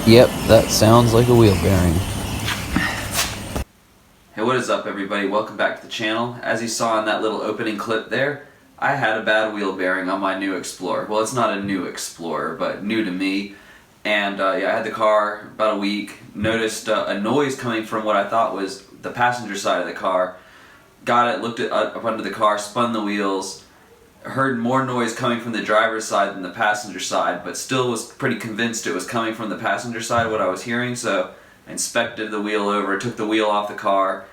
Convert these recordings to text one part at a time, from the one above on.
Yep, that sounds like a wheel bearing. Hey, what is up everybody? Welcome back to the channel. As you saw in that little opening clip there, I had a bad wheel bearing on my new Explorer. Well, it's not a new Explorer, but new to me. And yeah, I had the car about a week, noticed a noise coming from what I thought was the passenger side of the car. Got it, looked up under the car, spun the wheels, heard more noise coming from the driver's side than the passenger side, but still was pretty convinced it was coming from the passenger side, what I was hearing, so I inspected the wheel over, took the wheel off the car,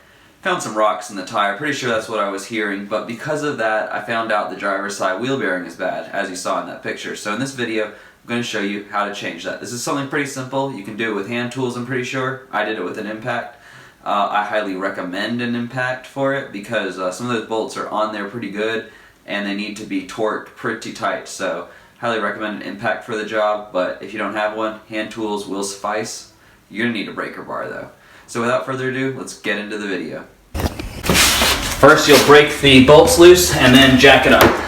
found some rocks in the tire, pretty sure that's what I was hearing, but because of that, I found out the driver's side wheel bearing is bad, as you saw in that picture. So in this video, I'm going to show you how to change that. This is something pretty simple. You can do it with hand tools, I'm pretty sure. I did it with an impact. I highly recommend an impact for it because some of those bolts are on there pretty good and they need to be torqued pretty tight. So highly recommend an impact for the job, but if you don't have one, hand tools will suffice. You're going to need a breaker bar though. So without further ado, let's get into the video. First you'll break the bolts loose and then jack it up.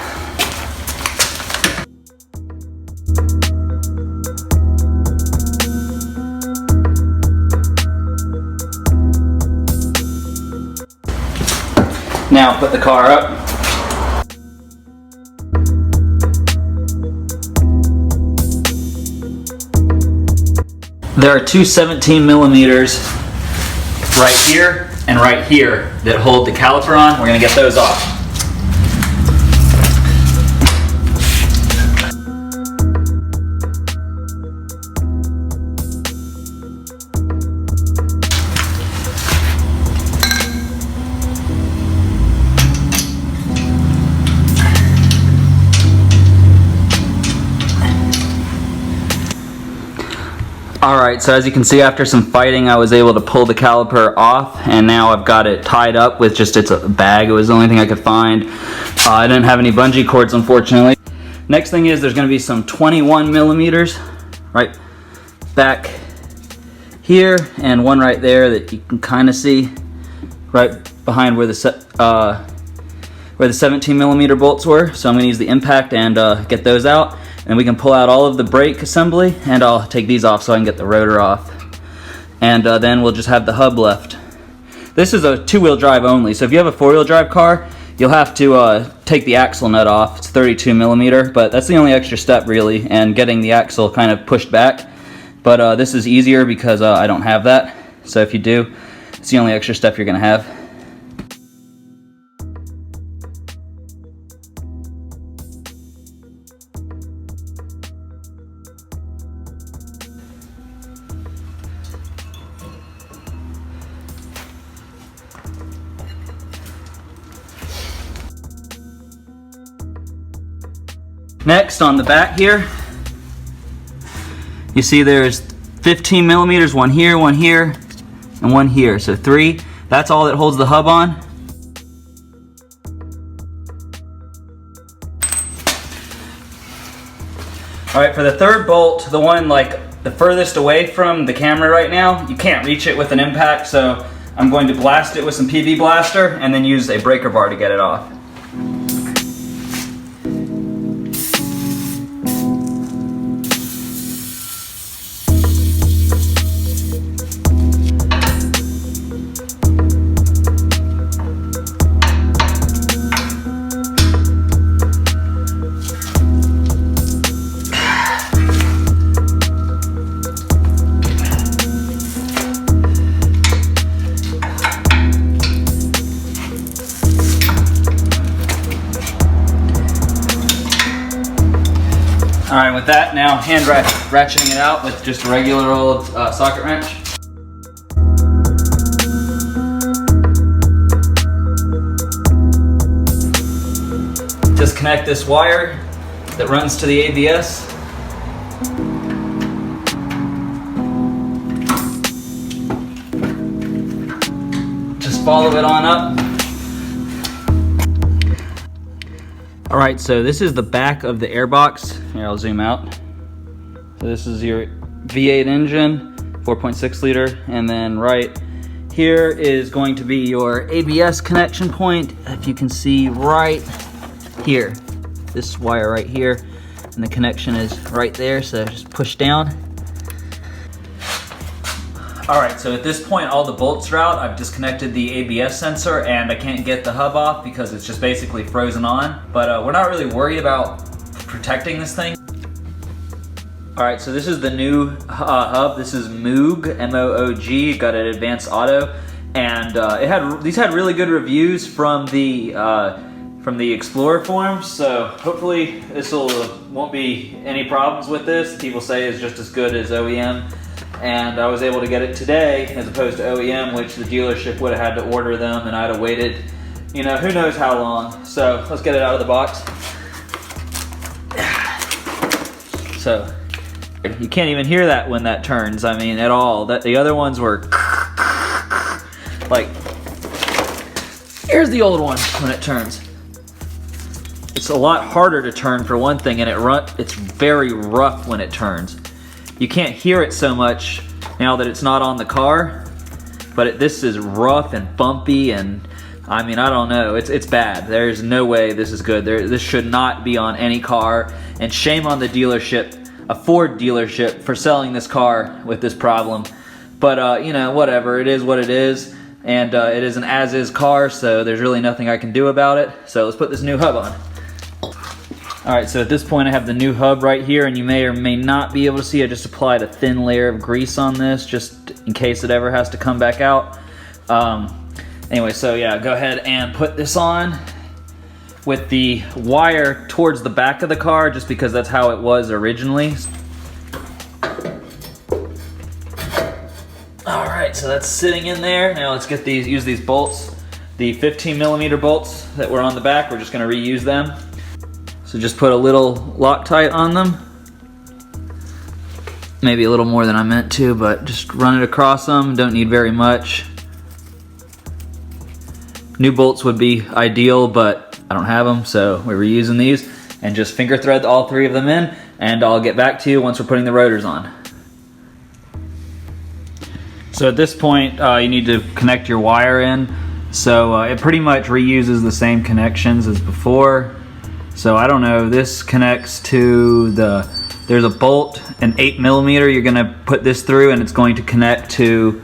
Now put the car up. There are two 17 millimeters right here and right here that hold the caliper on. We're going to get those off. Alright, so as you can see, after some fighting I was able to pull the caliper off, and now I've got it tied up with just its bag. It was the only thing I could find. I didn't have any bungee cords, unfortunately. Next thing is there's going to be some 21 millimeters right back here and one right there that you can kind of see right behind where the 17 millimeter bolts were. So I'm going to use the impact and get those out. And we can pull out all of the brake assembly, and I'll take these off so I can get the rotor off. And then we'll just have the hub left. This is a two-wheel drive only, so if you have a four-wheel drive car, you'll have to take the axle nut off. It's 32 millimeter, but that's the only extra step really, and getting the axle kind of pushed back. But this is easier because I don't have that. So if you do, it's the only extra step you're gonna have. Next, on the back here, you see there's 15 millimeters, one here, and one here. So 3, that's all that holds the hub on. All right, for the third bolt, the one like the furthest away from the camera right now, you can't reach it with an impact, so I'm going to blast it with some PV blaster and then use a breaker bar to get it off. Alright, with that, now hand ratcheting it out with just a regular old socket wrench. Disconnect this wire that runs to the ABS. Just follow it on up. Alright, so this is the back of the airbox. Here, I'll zoom out. So this is your V8 engine, 4.6 liter, and then right here is going to be your ABS connection point, if you can see right here. this wire right here, and the connection is right there, so just push down. Alright, so at this point all the bolts are out. I've disconnected the ABS sensor and I can't get the hub off because it's just basically frozen on. But we're not really worried about protecting this thing. Alright, so this is the new hub. This is Moog, M-O-O-G, got an advanced auto. And these had really good reviews from the Explorer forums, so hopefully this won't be any problems with this. People say it's just as good as OEM. And I was able to get it today as opposed to OEM, which the dealership would have had to order them and I'd have waited, you know, who knows how long. So let's get it out of the box. So you can't even hear that when that turns, I mean, at all. The other ones were like, here's the old one when it turns. It's a lot harder to turn for one thing, and it's very rough when it turns. You can't hear it so much now that it's not on the car, but this is rough and bumpy, and I mean, I don't know, it's bad. There's no way this is good. This should not be on any car, and shame on the dealership, a Ford dealership, for selling this car with this problem. But you know, whatever, it is what it is, and it is an as-is car, so there's really nothing I can do about it. So let's put this new hub on. Alright, so at this point I have the new hub right here, and you may or may not be able to see I just applied a thin layer of grease on this just in case it ever has to come back out. Anyway, so yeah, go ahead and put this on with the wire towards the back of the car just because that's how it was originally. Alright, so that's sitting in there. Now let's use these bolts. The 15mm bolts that were on the back, we're just going to reuse them. So just put a little Loctite on them. Maybe a little more than I meant to, but just run it across them. Don't need very much. New bolts would be ideal, but I don't have them, so we're reusing these. And just finger thread all three of them in, and I'll get back to you once we're putting the rotors on. So at this point, you need to connect your wire in. So it pretty much reuses the same connections as before. So I don't know, this connects to there's a bolt, an 8mm, you're gonna put this through and it's going to connect to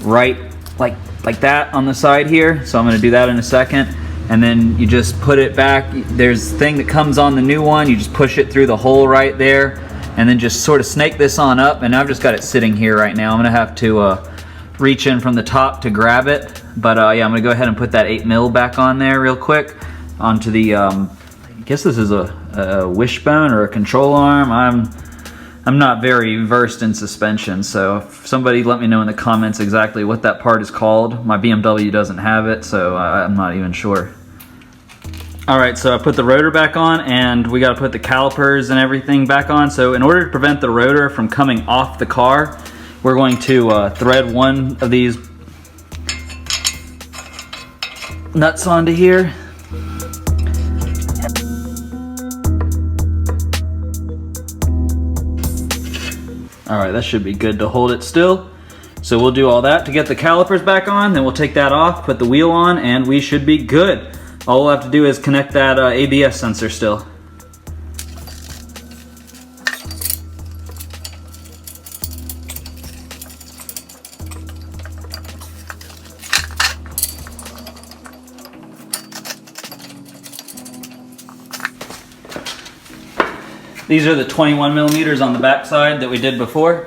right like that on the side here. So I'm gonna do that in a second. And then you just put it back. There's a thing that comes on the new one, you just push it through the hole right there and then just sort of snake this on up. And I've just got it sitting here right now. I'm gonna have to reach in from the top to grab it. But yeah, I'm gonna go ahead and put that 8mm back on there real quick onto the, I guess this is a wishbone or a control arm. I'm not very versed in suspension, so if somebody let me know in the comments exactly what that part is called. My BMW doesn't have it, so I'm not even sure. Alright, so I put the rotor back on, and we gotta put the calipers and everything back on. So in order to prevent the rotor from coming off the car, we're going to thread one of these nuts onto here. Alright, that should be good to hold it still. So we'll do all that to get the calipers back on, then we'll take that off, put the wheel on, and we should be good. All we'll have to do is connect that ABS sensor still. These are the 21mm on the back side that we did before.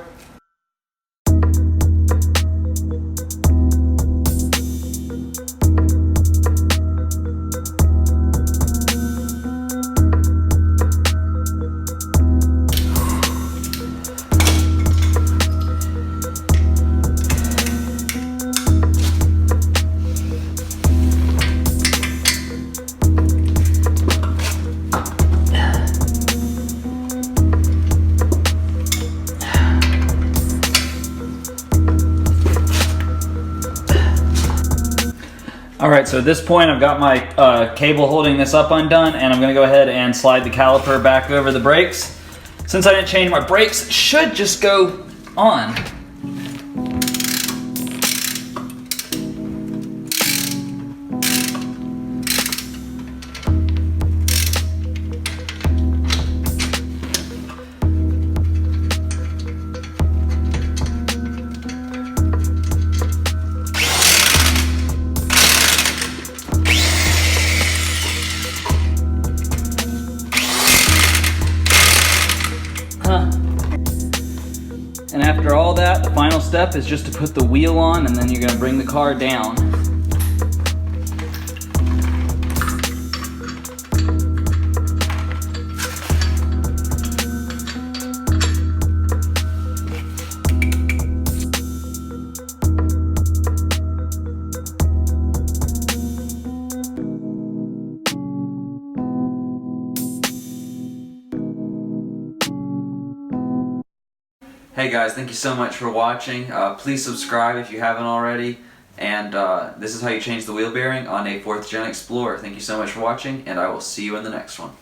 Alright, so at this point I've got my cable holding this up undone, and I'm going to go ahead and slide the caliper back over the brakes. Since I didn't change my brakes, it should just go on. after all that, the final step is just to put the wheel on, and then you're gonna bring the car down. Hey guys, thank you so much for watching. Please subscribe if you haven't already. And this is how you change the wheel bearing on a 4th Gen Explorer. Thank you so much for watching, and I will see you in the next one.